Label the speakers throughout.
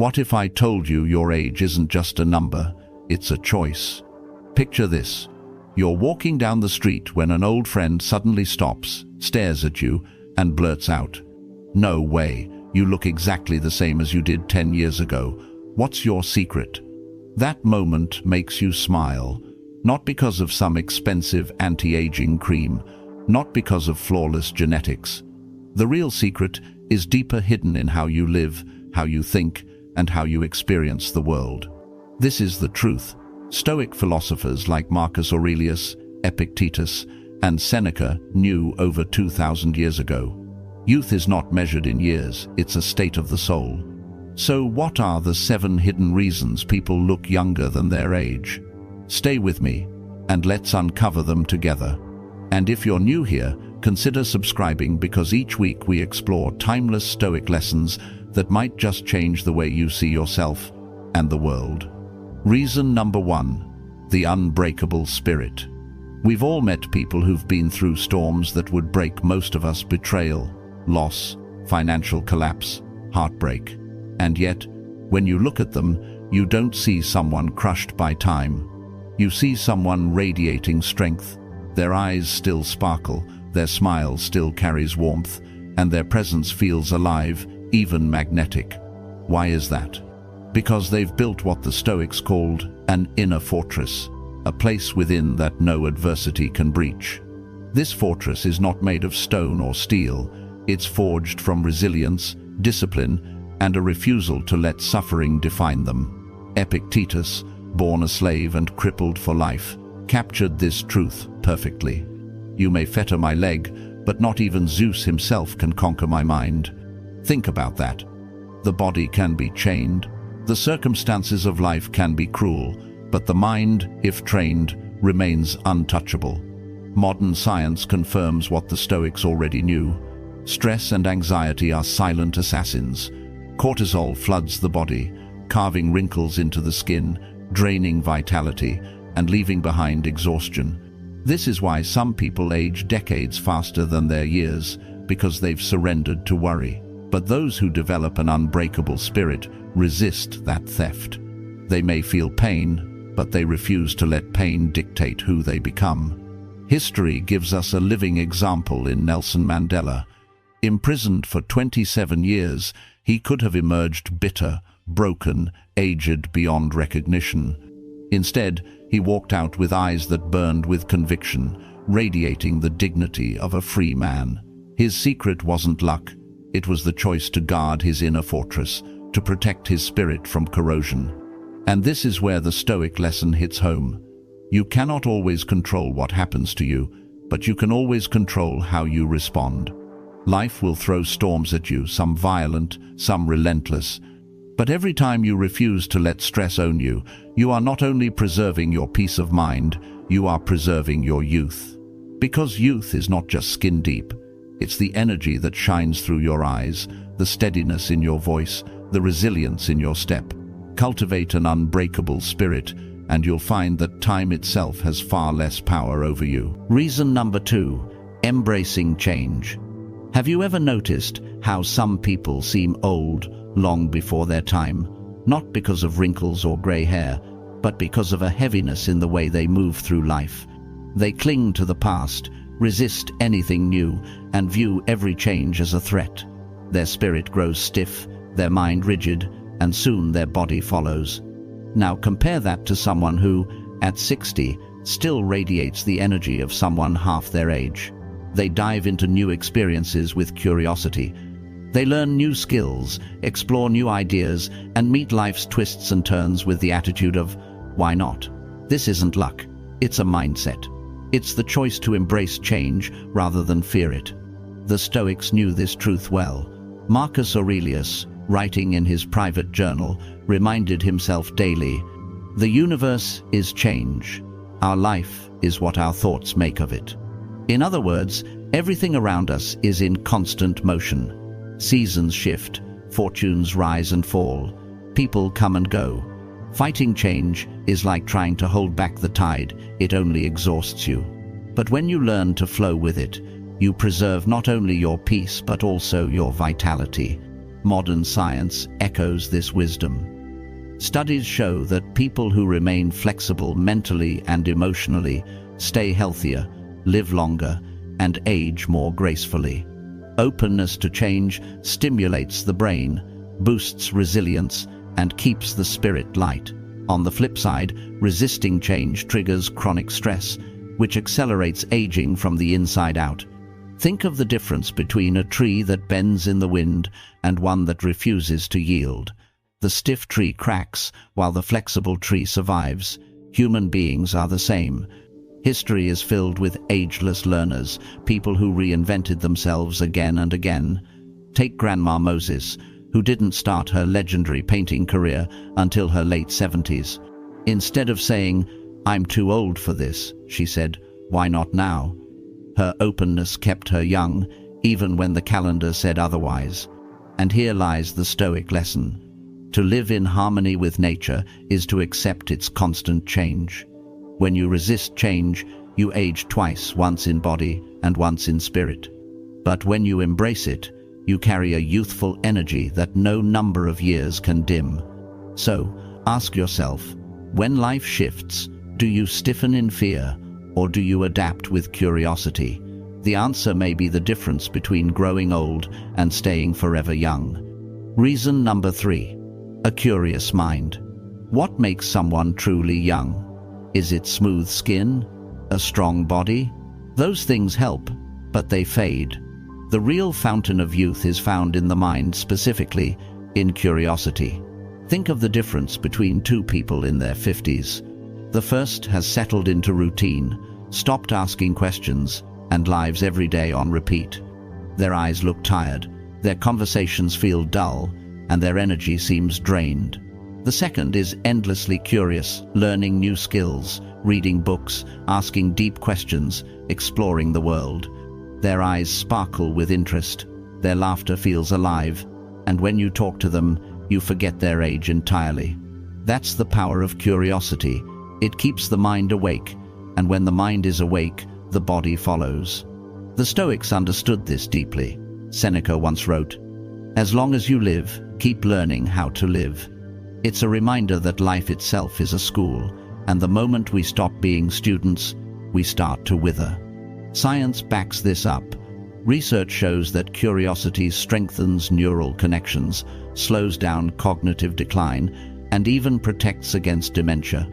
Speaker 1: What if I told you your age isn't just a number, it's a choice? Picture this. You're walking down the street when an old friend suddenly stops, stares at you, and blurts out, "No way, you look exactly the same as you did 10 years ago. What's your secret?" That moment makes you smile, not because of some expensive anti-aging cream, not because of flawless genetics. The real secret is deeper hidden in how you live, how you think, and how you experience the world. This is the truth. Stoic philosophers like Marcus Aurelius, Epictetus, and Seneca knew over 2,000 years ago. Youth is not measured in years, it's a state of the soul. So what are the 7 hidden reasons people look younger than their age? Stay with me, and let's uncover them together. And if you're new here, consider subscribing, because each week we explore timeless Stoic lessons that might just change the way you see yourself and the world. Reason number 1, the unbreakable spirit. We've all met people who've been through storms that would break most of us: betrayal, loss, financial collapse, heartbreak. And yet, when you look at them, you don't see someone crushed by time. You see someone radiating strength. Their eyes still sparkle, their smile still carries warmth, and their presence feels alive, even magnetic. Why is that? Because they've built what the Stoics called an inner fortress, a place within that no adversity can breach. This fortress is not made of stone or steel. It's forged from resilience, discipline, and a refusal to let suffering define them. Epictetus, born a slave and crippled for life, captured this truth perfectly. "You may fetter my leg, but not even Zeus himself can conquer my mind." Think about that. The body can be chained, the circumstances of life can be cruel, but the mind, if trained, remains untouchable. Modern science confirms what the Stoics already knew. Stress and anxiety are silent assassins. Cortisol floods the body, carving wrinkles into the skin, draining vitality, and leaving behind exhaustion. This is why some people age decades faster than their years, because they've surrendered to worry. But those who develop an unbreakable spirit resist that theft. They may feel pain, but they refuse to let pain dictate who they become. History gives us a living example in Nelson Mandela. Imprisoned for 27 years, he could have emerged bitter, broken, aged beyond recognition. Instead, he walked out with eyes that burned with conviction, radiating the dignity of a free man. His secret wasn't luck. It was the choice to guard his inner fortress, to protect his spirit from corrosion. And this is where the Stoic lesson hits home. You cannot always control what happens to you, but you can always control how you respond. Life will throw storms at you, some violent, some relentless. But every time you refuse to let stress own you, you are not only preserving your peace of mind, you are preserving your youth. Because youth is not just skin deep. It's the energy that shines through your eyes, the steadiness in your voice, the resilience in your step. Cultivate an unbreakable spirit, and you'll find that time itself has far less power over you. Reason number 2, embracing change. Have you ever noticed how some people seem old long before their time? Not because of wrinkles or grey hair, but because of a heaviness in the way they move through life. They cling to the past, resist anything new, and view every change as a threat. Their spirit grows stiff, their mind rigid, and soon their body follows. Now compare that to someone who, at 60, still radiates the energy of someone half their age. They dive into new experiences with curiosity. They learn new skills, explore new ideas, and meet life's twists and turns with the attitude of, "Why not?" This isn't luck, it's a mindset. It's the choice to embrace change rather than fear it. The Stoics knew this truth well. Marcus Aurelius, writing in his private journal, reminded himself daily, "The universe is change. Our life is what our thoughts make of it." In other words, everything around us is in constant motion. Seasons shift, fortunes rise and fall, people come and go. Fighting change is like trying to hold back the tide. It only exhausts you. But when you learn to flow with it, you preserve not only your peace but also your vitality. Modern science echoes this wisdom. Studies show that people who remain flexible mentally and emotionally stay healthier, live longer, and age more gracefully. Openness to change stimulates the brain, boosts resilience, and keeps the spirit light. On the flip side, resisting change triggers chronic stress, which accelerates aging from the inside out. Think of the difference between a tree that bends in the wind and one that refuses to yield. The stiff tree cracks, while the flexible tree survives. Human beings are the same. History is filled with ageless learners, people who reinvented themselves again and again. Take Grandma Moses, who didn't start her legendary painting career until her late 70s. Instead of saying, "I'm too old for this," she said, "Why not now?" Her openness kept her young, even when the calendar said otherwise. And here lies the Stoic lesson. To live in harmony with nature is to accept its constant change. When you resist change, you age twice, once in body and once in spirit. But when you embrace it, you carry a youthful energy that no number of years can dim. So, ask yourself, when life shifts, do you stiffen in fear, or do you adapt with curiosity? The answer may be the difference between growing old and staying forever young. Reason number 3. A curious mind. What makes someone truly young? Is it smooth skin? A strong body? Those things help, but they fade. The real fountain of youth is found in the mind, specifically in curiosity. Think of the difference between two people in their 50s. The first has settled into routine, stopped asking questions, and lives every day on repeat. Their eyes look tired, their conversations feel dull, and their energy seems drained. The second is endlessly curious, learning new skills, reading books, asking deep questions, exploring the world. Their eyes sparkle with interest, their laughter feels alive, and when you talk to them, you forget their age entirely. That's the power of curiosity. It keeps the mind awake, and when the mind is awake, the body follows. The Stoics understood this deeply. Seneca once wrote, "As long as you live, keep learning how to live." It's a reminder that life itself is a school, and the moment we stop being students, we start to wither. Science backs this up. Research shows that curiosity strengthens neural connections, slows down cognitive decline, and even protects against dementia.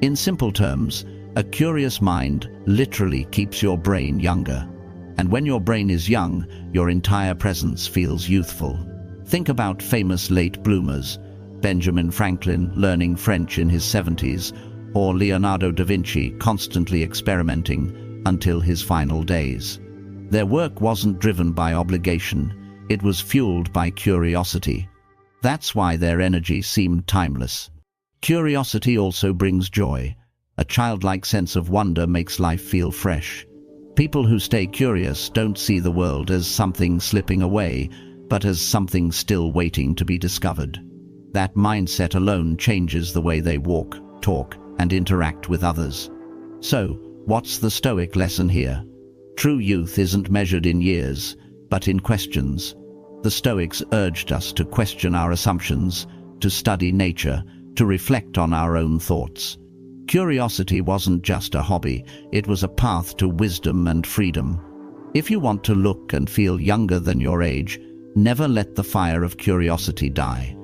Speaker 1: In simple terms, a curious mind literally keeps your brain younger. And when your brain is young, your entire presence feels youthful. Think about famous late bloomers, Benjamin Franklin learning French in his 70s, or Leonardo da Vinci constantly experimenting until his final days. Their work wasn't driven by obligation, it was fueled by curiosity. That's why their energy seemed timeless. Curiosity also brings joy. A childlike sense of wonder makes life feel fresh. People who stay curious don't see the world as something slipping away, but as something still waiting to be discovered. That mindset alone changes the way they walk, talk, and interact with others. So, what's the Stoic lesson here? True youth isn't measured in years, but in questions. The Stoics urged us to question our assumptions, to study nature, to reflect on our own thoughts. Curiosity wasn't just a hobby, it was a path to wisdom and freedom. If you want to look and feel younger than your age, never let the fire of curiosity die.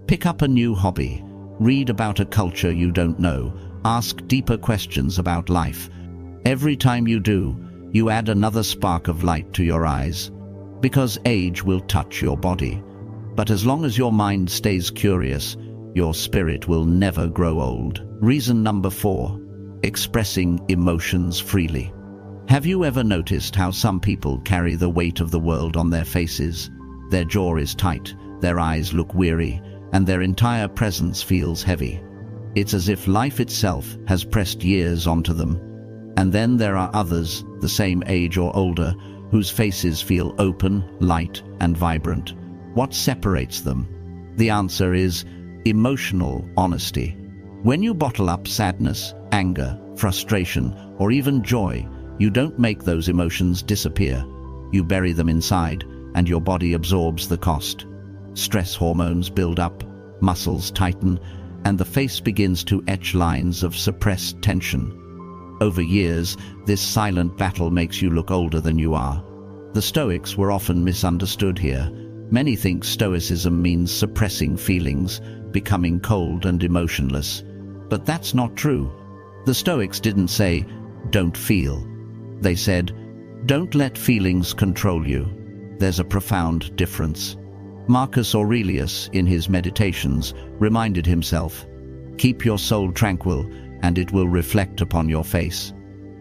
Speaker 1: Pick up a new hobby, read about a culture you don't know, ask deeper questions about life. Every time you do, you add another spark of light to your eyes. Because age will touch your body. But as long as your mind stays curious, your spirit will never grow old. Reason number 4, expressing emotions freely. Have you ever noticed how some people carry the weight of the world on their faces? Their jaw is tight, their eyes look weary, and their entire presence feels heavy. It's as if life itself has pressed years onto them. And then there are others, the same age or older, whose faces feel open, light, and vibrant. What separates them? The answer is emotional honesty. When you bottle up sadness, anger, frustration, or even joy, you don't make those emotions disappear. You bury them inside, and your body absorbs the cost. Stress hormones build up, muscles tighten, and the face begins to etch lines of suppressed tension. Over years, this silent battle makes you look older than you are. The Stoics were often misunderstood here. Many think Stoicism means suppressing feelings, becoming cold and emotionless. But that's not true. The Stoics didn't say, "Don't feel." They said, "Don't let feelings control you." There's a profound difference. Marcus Aurelius, in his Meditations, reminded himself, "Keep your soul tranquil, and it will reflect upon your face."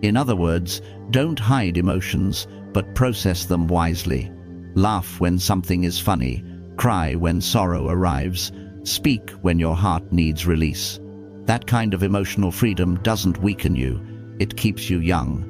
Speaker 1: In other words, don't hide emotions, but process them wisely. Laugh when something is funny, cry when sorrow arrives, speak when your heart needs release. That kind of emotional freedom doesn't weaken you, it keeps you young.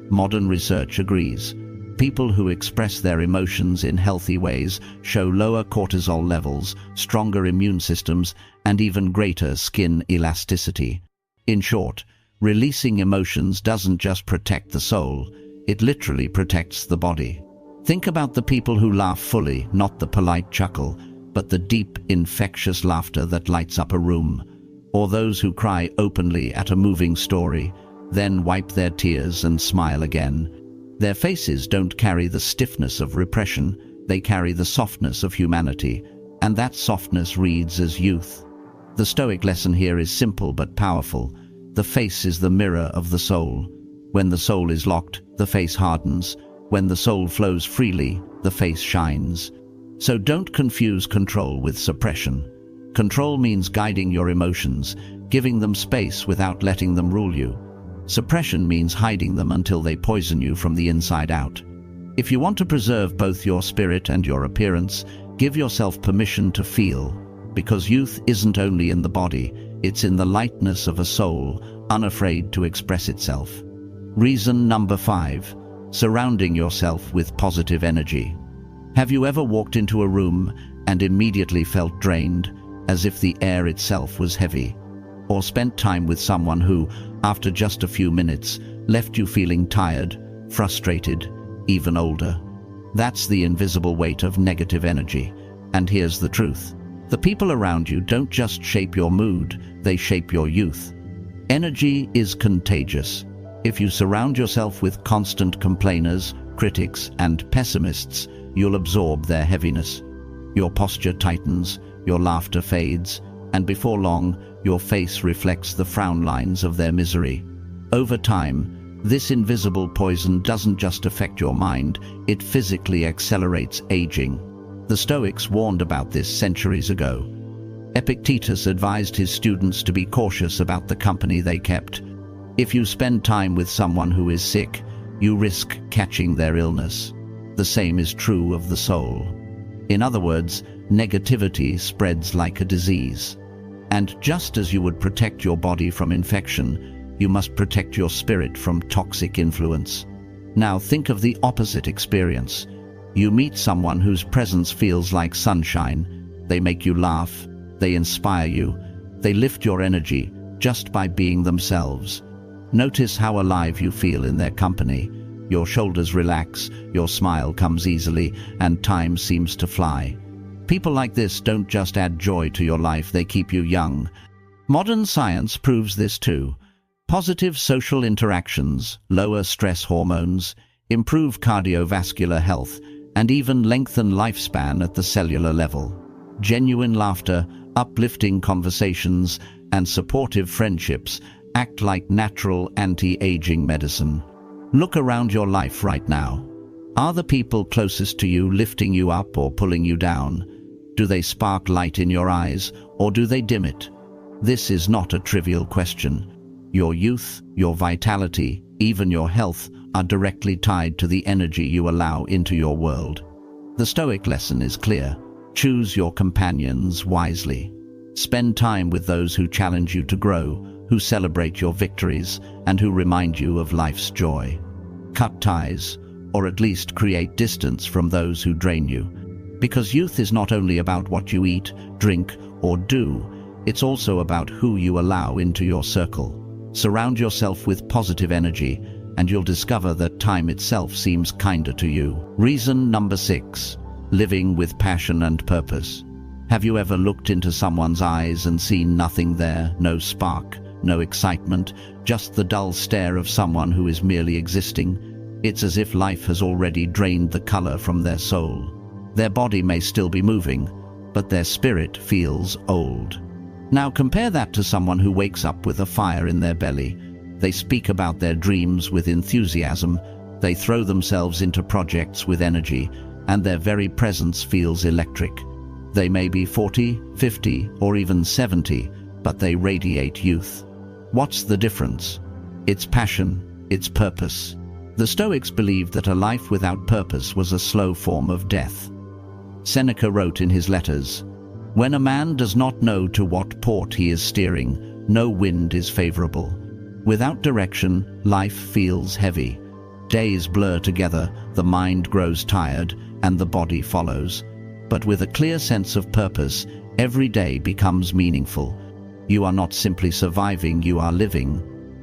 Speaker 1: Modern research agrees. People who express their emotions in healthy ways show lower cortisol levels, stronger immune systems, and even greater skin elasticity. In short, releasing emotions doesn't just protect the soul, it literally protects the body. Think about the people who laugh fully, not the polite chuckle, but the deep, infectious laughter that lights up a room. Or those who cry openly at a moving story, then wipe their tears and smile again. Their faces don't carry the stiffness of repression, they carry the softness of humanity, and that softness reads as youth. The Stoic lesson here is simple but powerful. The face is the mirror of the soul. When the soul is locked, the face hardens. When the soul flows freely, the face shines. So don't confuse control with suppression. Control means guiding your emotions, giving them space without letting them rule you. Suppression means hiding them until they poison you from the inside out. If you want to preserve both your spirit and your appearance, give yourself permission to feel, because youth isn't only in the body, it's in the lightness of a soul, unafraid to express itself. Reason number 5, surrounding yourself with positive energy. Have you ever walked into a room and immediately felt drained, as if the air itself was heavy? Or spent time with someone who, after just a few minutes, left you feeling tired, frustrated, even older? That's the invisible weight of negative energy. And here's the truth. The people around you don't just shape your mood, they shape your youth. Energy is contagious. If you surround yourself with constant complainers, critics, and pessimists, you'll absorb their heaviness. Your posture tightens, your laughter fades, and before long, your face reflects the frown lines of their misery. Over time, this invisible poison doesn't just affect your mind, it physically accelerates aging. The Stoics warned about this centuries ago. Epictetus advised his students to be cautious about the company they kept. If you spend time with someone who is sick, you risk catching their illness. The same is true of the soul. In other words, negativity spreads like a disease. And just as you would protect your body from infection, you must protect your spirit from toxic influence. Now think of the opposite experience. You meet someone whose presence feels like sunshine. They make you laugh, they inspire you, they lift your energy just by being themselves. Notice how alive you feel in their company. Your shoulders relax, your smile comes easily, and time seems to fly. People like this don't just add joy to your life, they keep you young. Modern science proves this too. Positive social interactions lower stress hormones, improve cardiovascular health, and even lengthen lifespan at the cellular level. Genuine laughter, uplifting conversations, and supportive friendships act like natural anti-aging medicine. Look around your life right now. Are the people closest to you lifting you up or pulling you down? Do they spark light in your eyes, or do they dim it? This is not a trivial question. Your youth, your vitality, even your health are directly tied to the energy you allow into your world. The Stoic lesson is clear. Choose your companions wisely. Spend time with those who challenge you to grow, who celebrate your victories, and who remind you of life's joy. Cut ties, or at least create distance from those who drain you. Because youth is not only about what you eat, drink, or do, it's also about who you allow into your circle. Surround yourself with positive energy, and you'll discover that time itself seems kinder to you. Reason number 6, living with passion and purpose. Have you ever looked into someone's eyes and seen nothing there, no spark, no excitement, just the dull stare of someone who is merely existing? It's as if life has already drained the color from their soul. Their body may still be moving, but their spirit feels old. Now compare that to someone who wakes up with a fire in their belly. They speak about their dreams with enthusiasm, they throw themselves into projects with energy, and their very presence feels electric. They may be 40, 50, or even 70, but they radiate youth. What's the difference? It's passion, it's purpose. The Stoics believed that a life without purpose was a slow form of death. Seneca wrote in his letters, "When a man does not know to what port he is steering, no wind is favorable. Without direction, life feels heavy. Days blur together, the mind grows tired, and the body follows. But with a clear sense of purpose, every day becomes meaningful. You are not simply surviving, you are living."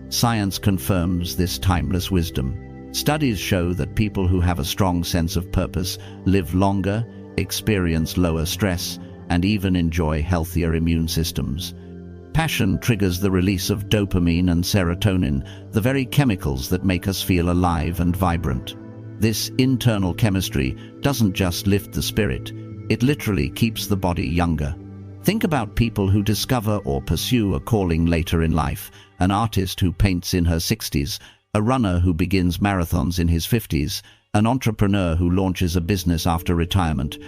Speaker 1: Science confirms this timeless wisdom. Studies show that people who have a strong sense of purpose live longer, experience lower stress, and even enjoy healthier immune systems. Passion triggers the release of dopamine and serotonin, the very chemicals that make us feel alive and vibrant. This internal chemistry doesn't just lift the spirit, it literally keeps the body younger. Think about people who discover or pursue a calling later in life, an artist who paints in her 60s, a runner who begins marathons in his 50s, an entrepreneur who launches a business after retirement.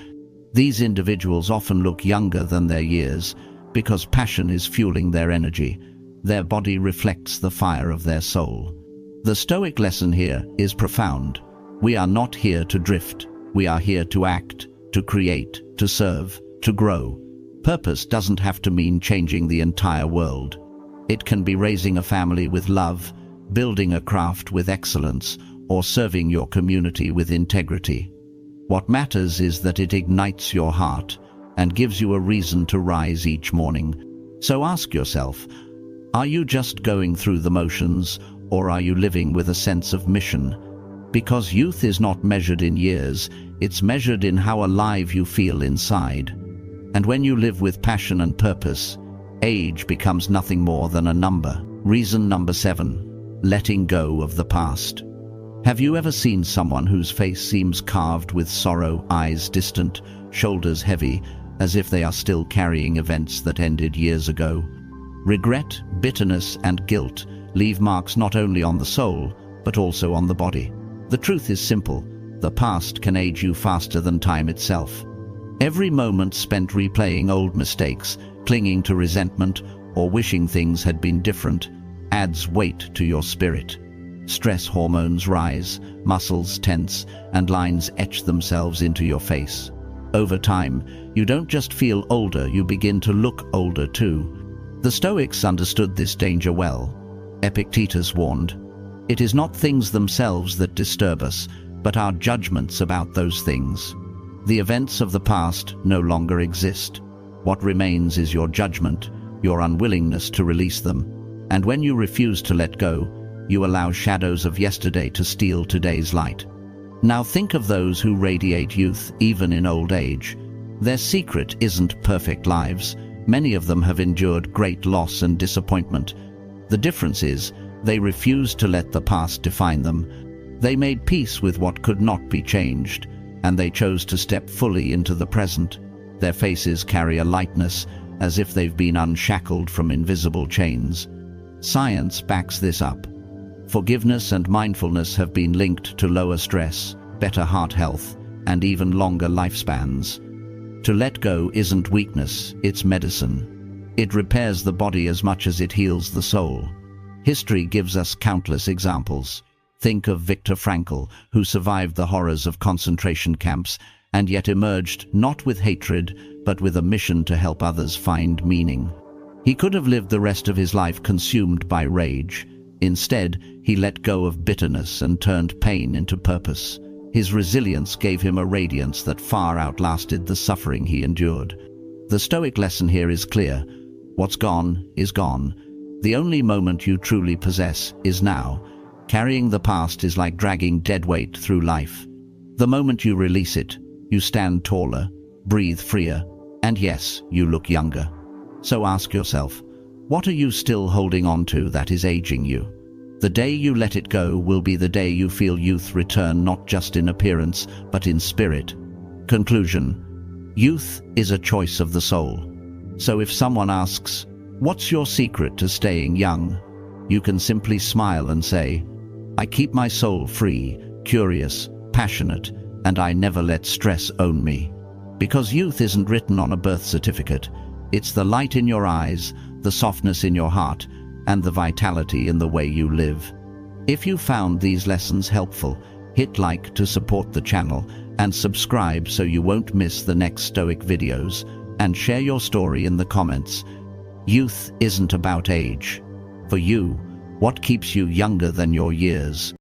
Speaker 1: These individuals often look younger than their years because passion is fueling their energy. Their body reflects the fire of their soul. The Stoic lesson here is profound. We are not here to drift. We are here to act, to create, to serve, to grow. Purpose doesn't have to mean changing the entire world. It can be raising a family with love, building a craft with excellence, or serving your community with integrity. What matters is that it ignites your heart and gives you a reason to rise each morning. So ask yourself, are you just going through the motions, or are you living with a sense of mission? Because youth is not measured in years, it's measured in how alive you feel inside. And when you live with passion and purpose, age becomes nothing more than a number. Reason number 7, letting go of the past. Have you ever seen someone whose face seems carved with sorrow, eyes distant, shoulders heavy, as if they are still carrying events that ended years ago? Regret, bitterness, and guilt leave marks not only on the soul, but also on the body. The truth is simple: the past can age you faster than time itself. Every moment spent replaying old mistakes, clinging to resentment, or wishing things had been different, adds weight to your spirit. Stress hormones rise, muscles tense, and lines etch themselves into your face. Over time, you don't just feel older, you begin to look older too. The Stoics understood this danger well. Epictetus warned, "It is not things themselves that disturb us, but our judgments about those things." The events of the past no longer exist. What remains is your judgment, your unwillingness to release them. And when you refuse to let go, you allow shadows of yesterday to steal today's light. Now think of those who radiate youth even in old age. Their secret isn't perfect lives. Many of them have endured great loss and disappointment. The difference is, they refused to let the past define them. They made peace with what could not be changed, and they chose to step fully into the present. Their faces carry a lightness, as if they've been unshackled from invisible chains. Science backs this up. Forgiveness and mindfulness have been linked to lower stress, better heart health, and even longer lifespans. To let go isn't weakness, it's medicine. It repairs the body as much as it heals the soul. History gives us countless examples. Think of Viktor Frankl, who survived the horrors of concentration camps and yet emerged not with hatred, but with a mission to help others find meaning. He could have lived the rest of his life consumed by rage. Instead, he let go of bitterness and turned pain into purpose. His resilience gave him a radiance that far outlasted the suffering he endured. The Stoic lesson here is clear. What's gone is gone. The only moment you truly possess is now. Carrying the past is like dragging dead weight through life. The moment you release it, you stand taller, breathe freer, And yes, you look younger. So ask yourself, what are you still holding on to that is aging you? The day you let it go will be the day you feel youth return, not just in appearance, but in spirit. Conclusion: youth is a choice of the soul. So if someone asks, what's your secret to staying young? You can simply smile and say, I keep my soul free, curious, passionate, and I never let stress own me. Because youth isn't written on a birth certificate. It's the light in your eyes, the softness in your heart, and the vitality in the way you live. If you found these lessons helpful, hit like to support the channel and subscribe so you won't miss the next Stoic videos, and share your story in the comments. Youth isn't about age. For you, what keeps you younger than your years?